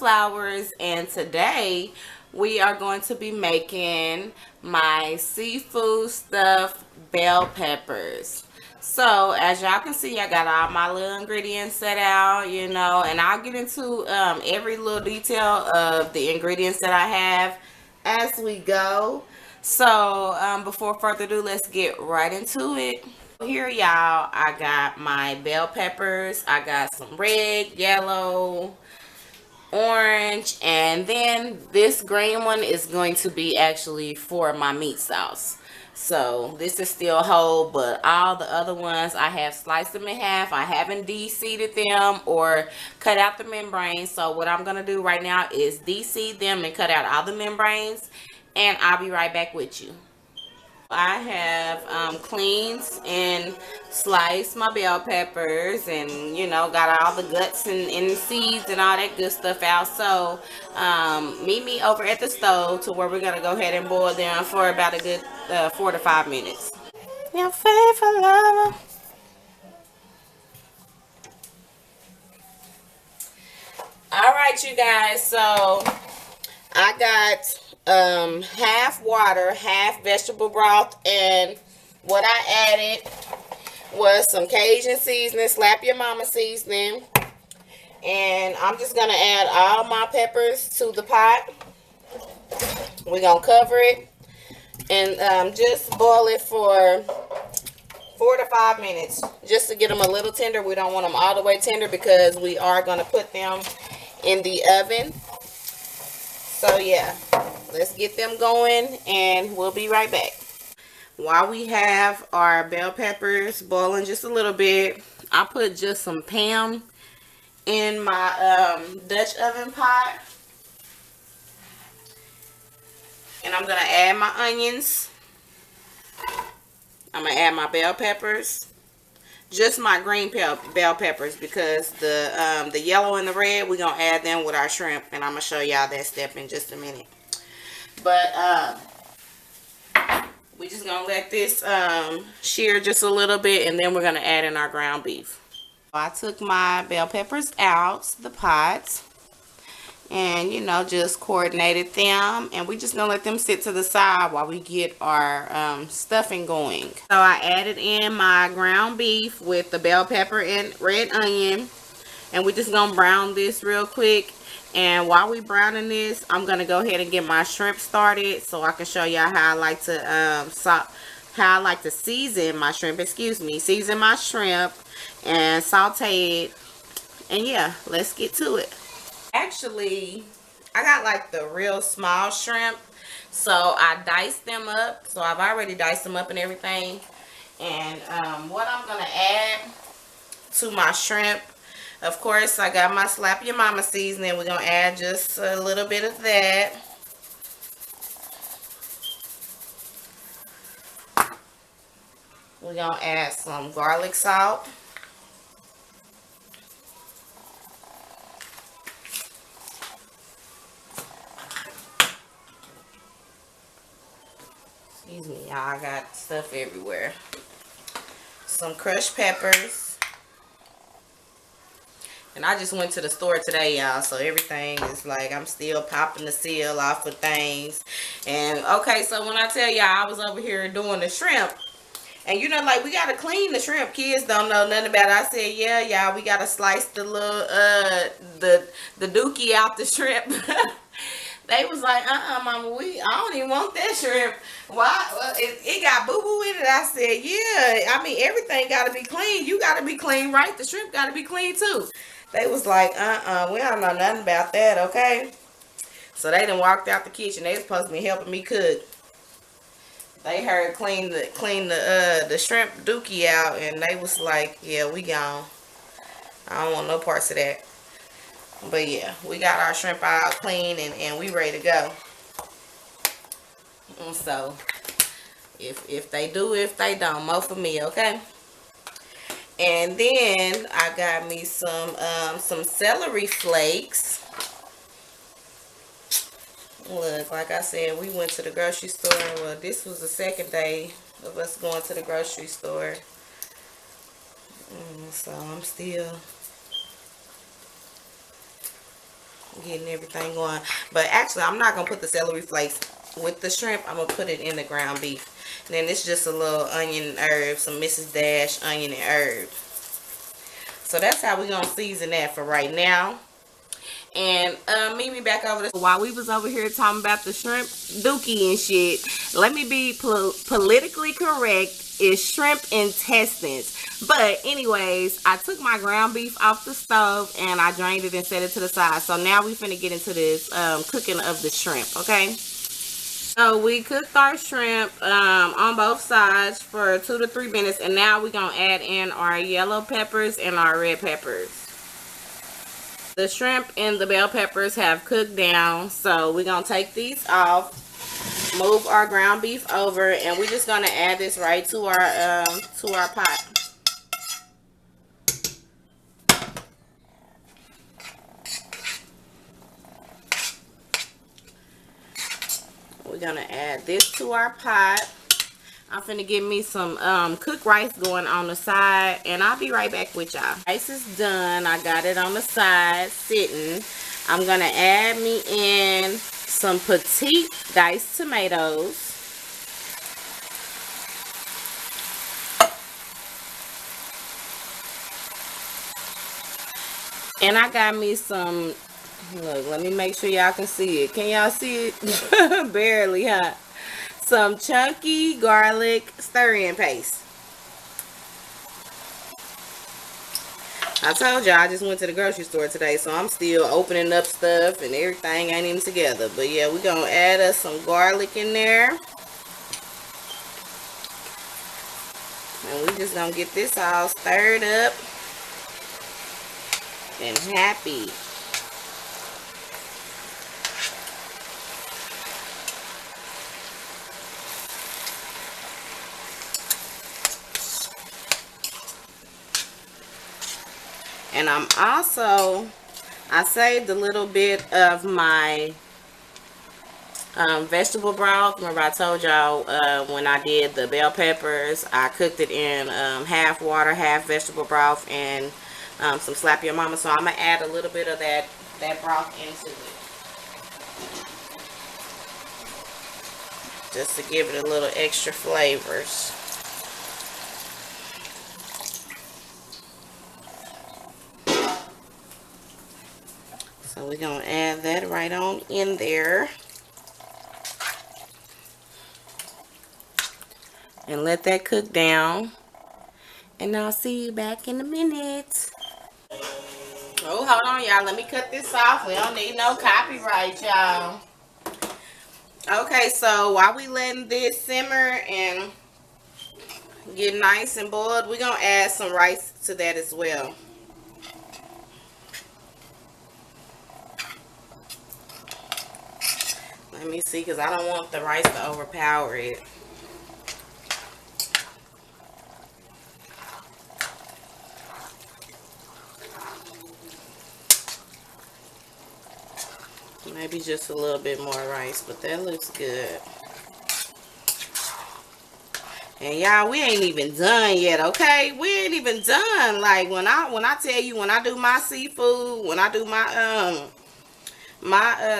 CookwithFlowers, and today we are going to be making my seafood stuffed bell peppers. So as y'all can see, I got all my little ingredients set out, and I'll get into every little detail of the ingredients that I have as we go. So before further ado, let's get right into it. Here, y'all, I got my bell peppers. I got some red, yellow, orange, and then this green one is going to be actually for my meat sauce. So this is still whole, but all the other ones I have sliced them in half. I haven't de-seeded them or cut out the membranes. So what I'm going to do right now is de-seed them and cut out all the membranes, and I'll be right back with you. I have cleaned and sliced my bell peppers, and got all the guts and seeds and all that good stuff out. So meet me over at the stove to where we're gonna go ahead and boil them for about a good 4 to 5 minutes. Your faithful lover. All right, you guys, so I got half water, half vegetable broth, and what I added was some Cajun seasoning, slap your mama seasoning, and I'm just gonna add all my peppers to the pot. We're gonna cover it and just boil it for 4 to 5 minutes just to get them a little tender. We don't want them all the way tender because we are gonna put them in the oven. So yeah, let's get them going and we'll be right back. While we have our bell peppers boiling just a little bit, I put just some Pam in my Dutch oven pot. And I'm going to add my onions. I'm going to add my bell peppers. Just my green bell peppers, because the yellow and the red, we're going to add them with our shrimp. And I'm going to show y'all that step in just a minute. But we're just going to let this sear just a little bit, and then we're going to add in our ground beef. I took my bell peppers out the pot and, just coordinated them. And we're just going to let them sit to the side while we get our stuffing going. So I added in my ground beef with the bell pepper and red onion. And we're just going to brown this real quick. And while we browning this, I'm going to go ahead and get my shrimp started so I can show y'all how I like to season my shrimp, season my shrimp and saute it. And yeah, let's get to it. Actually, I got like the real small shrimp, so I diced them up. So I've already diced them up and everything. And what I'm going to add to my shrimp, of course, I got my slap your mama seasoning. We're going to add just a little bit of that. We're going to add some garlic salt. Excuse me, y'all, I got stuff everywhere. Some crushed peppers. And I just went to the store today, y'all, so everything is like I'm still popping the seal off of things. And okay, so when I tell y'all I was over here doing the shrimp, and like we gotta clean the shrimp. Kids don't know nothing about it. I said, yeah, y'all, we gotta slice the little the dookie out the shrimp. They was like, mama, I don't even want that shrimp. Why? Well, it got boo-boo in it. I said, yeah, I mean, everything got to be clean. You got to be clean, right? The shrimp got to be clean, too. They was like, we don't know nothing about that, okay? So they done walked out the kitchen. They was supposed to be helping me cook. They heard clean the shrimp dookie out, and they was like, yeah, we gone. I don't want no parts of that. But yeah, we got our shrimp all clean and we ready to go. And so if they do, if they don't, more for me, okay? And then I got me some celery flakes. Look, like I said, we went to the grocery store. Well, this was the second day of us going to the grocery store. So I'm still Getting everything going. But actually, I'm not going to put the celery flakes with the shrimp. I'm going to put it in the ground beef. And then it's just a little onion and herb, some Mrs. Dash onion and herb. So that's how we're going to season that for right now. And meet me back over there. While we was over here talking about the shrimp dookie and shit, let me be politically correct. It's shrimp intestines. But anyways, I took my ground beef off the stove and I drained it and set it to the side. So now we finna get into this cooking of the shrimp, okay? So we cooked our shrimp on both sides for 2 to 3 minutes, and now we're gonna add in our yellow peppers and our red peppers. The shrimp and the bell peppers have cooked down, so we're gonna take these off, move our ground beef over, and we're just gonna add this right to our pot. We're gonna add this to our pot. I'm finna get me some cooked rice going on the side, and I'll be right back with y'all. Rice is done. I got it on the side sitting. I'm gonna add me in some petite diced tomatoes. And I got me some, look, let me make sure y'all can see it. Can y'all see it? Barely, huh? Some chunky garlic stir-in paste. I told y'all I just went to the grocery store today, so I'm still opening up stuff and everything ain't even together. But yeah, we're gonna add us some garlic in there. And we just gonna get this all stirred up and happy. And I saved a little bit of my vegetable broth. Remember I told y'all when I did the bell peppers, I cooked it in half water, half vegetable broth, and some Slap Your Mama. So I'm going to add a little bit of that broth into it, just to give it a little extra flavors. So we're going to add that right on in there. And let that cook down. And I'll see you back in a minute. Oh, hold on, y'all. Let me cut this off. We don't need no copyright, y'all. Okay, so while we letting this simmer and get nice and boiled, we're going to add some rice to that as well. Let me see, because I don't want the rice to overpower it. Maybe just a little bit more rice, but that looks good. And y'all, we ain't even done yet, okay? We ain't even done. Like when I tell you, when I do my seafood, when I do my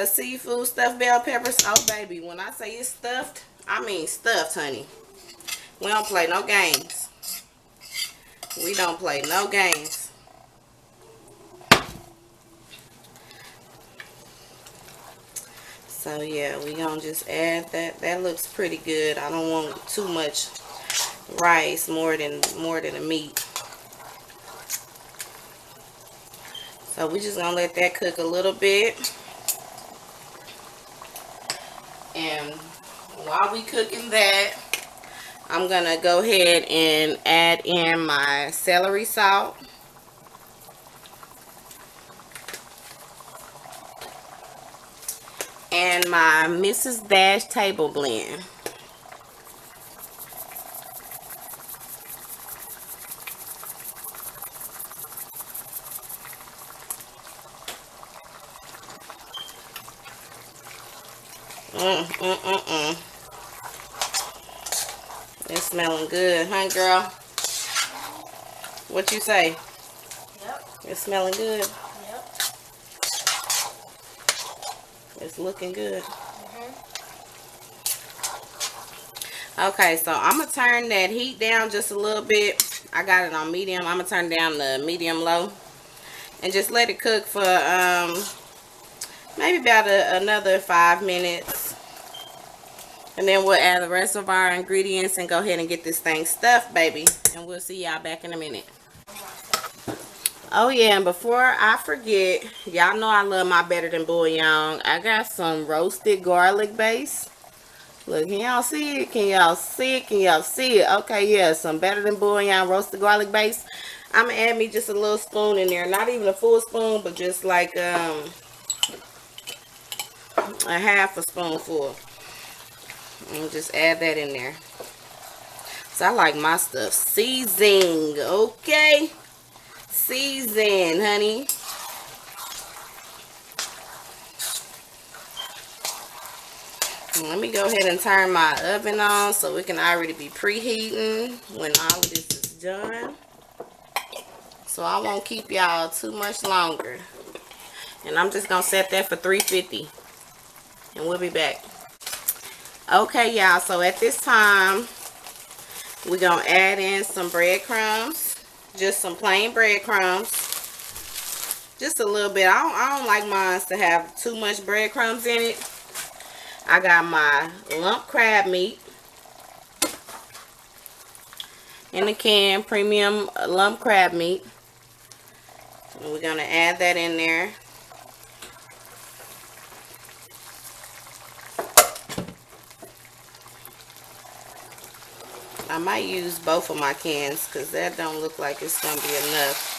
seafood stuffed bell peppers, oh baby, when I say it's stuffed, I mean stuffed, honey. We don't play no games. We don't play no games. So yeah, we gonna just add that. That looks pretty good. I don't want too much rice, more than the meat. So we just gonna let that cook a little bit. And while we cooking that, I'm gonna go ahead and add in my celery salt. And my Mrs. Dash table blend. It's smelling good, huh, girl? What you say? Yep. It's smelling good. Yep. It's looking good. Okay, so I'm going to turn that heat down just a little bit. I got it on medium. I'm going to turn it down to medium low. And just let it cook for maybe about another 5 minutes. And then we'll add the rest of our ingredients and go ahead and get this thing stuffed, baby. And we'll see y'all back in a minute. Oh yeah, and before I forget, y'all know I love my Better Than Bouillon. I got some roasted garlic base. Look, can y'all see it? Can y'all see it? Can y'all see it? Okay, yeah, some Better Than Bouillon roasted garlic base. I'm gonna add me just a little spoon in there. Not even a full spoon, but just like a half a spoonful. And just add that in there. So I like my stuff seasoned, okay? Season, honey. Let me go ahead and turn my oven on so we can already be preheating when all of this is done. So I won't keep y'all too much longer. And I'm just gonna set that for 350. And we'll be back. Okay, y'all, so at this time we're gonna add in some breadcrumbs. Just some plain breadcrumbs. Just a little bit. I don't like mine to have too much breadcrumbs in it. I got my lump crab meat in the can, premium lump crab meat. And we're going to add that in there. I might use both of my cans because that don't look like it's going to be enough.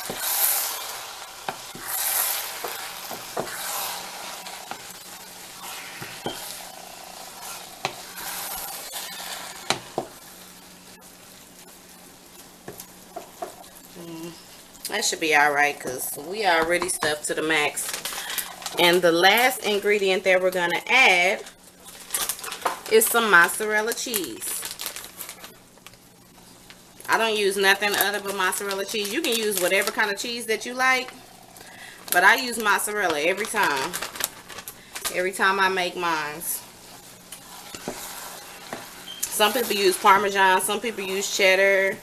That should be alright because we already stuffed to the max. And the last ingredient that we're going to add is some mozzarella cheese. I don't use nothing other but mozzarella cheese. You can use whatever kind of cheese that you like, but I use mozzarella every time. Every time I make mine. Some people use Parmesan, some people use cheddar.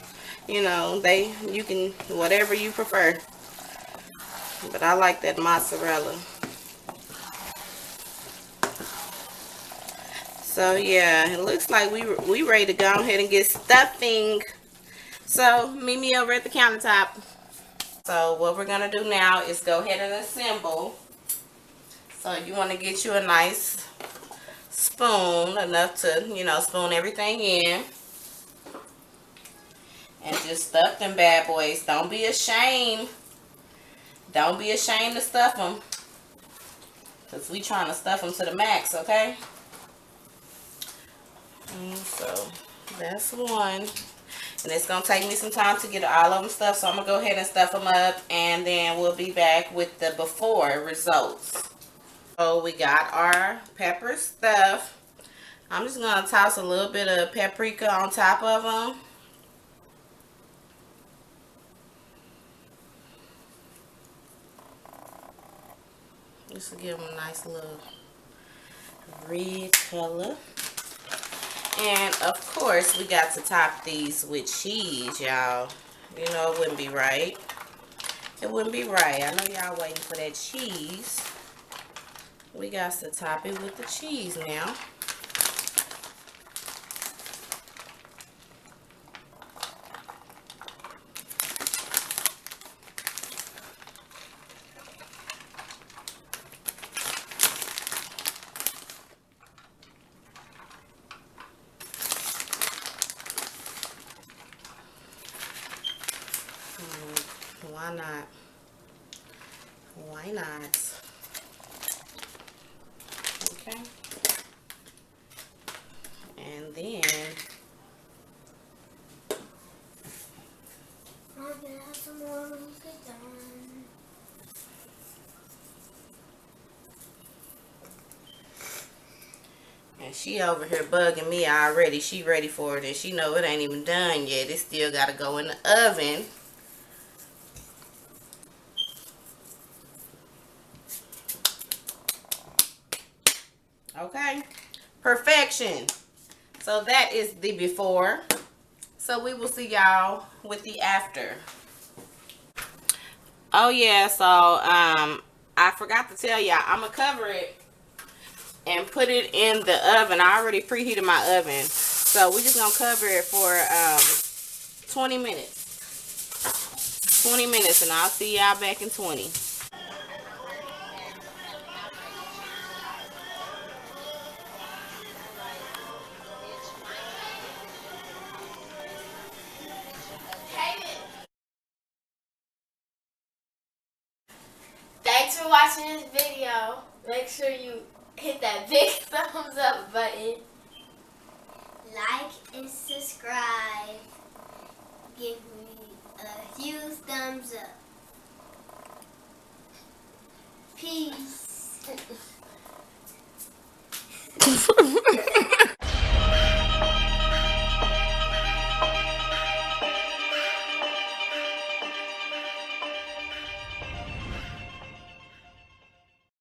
You know, you can, whatever you prefer. But I like that mozzarella. So yeah, it looks like we ready to go ahead and get stuffing. So meet me over at the countertop. So what we're gonna do now is go ahead and assemble. So you want to get you a nice spoon, enough to, you know, spoon everything in. And just stuff them bad boys. Don't be ashamed. Don't be ashamed to stuff them. Because we trying to stuff them to the max, okay? And so, that's one. And it's going to take me some time to get all of them stuffed. So, I'm going to go ahead and stuff them up. And then we'll be back with the before results. So, we got our pepper stuffed. I'm just going to toss a little bit of paprika on top of them. Just to give them a nice little red color. And of course, we got to top these with cheese, y'all. You know, it wouldn't be right. It wouldn't be right. I know y'all waiting for that cheese. We got to top it with the cheese now. Why not? Why not? Okay. And then I'll get some more when you get done. and she over here bugging me already. She ready for it and she know it ain't even done yet. It still gotta go in the oven. Okay, perfection. So that is the before. So we will see y'all with the after. Oh yeah, so I forgot to tell y'all, I'm gonna cover it and put it in the oven. I already preheated my oven, so we're just gonna cover it for 20 minutes. 20 minutes, and I'll see y'all back in 20. Thanks for watching this video. Make sure you hit that big thumbs up button. Like and subscribe. Give me a huge thumbs up. Peace.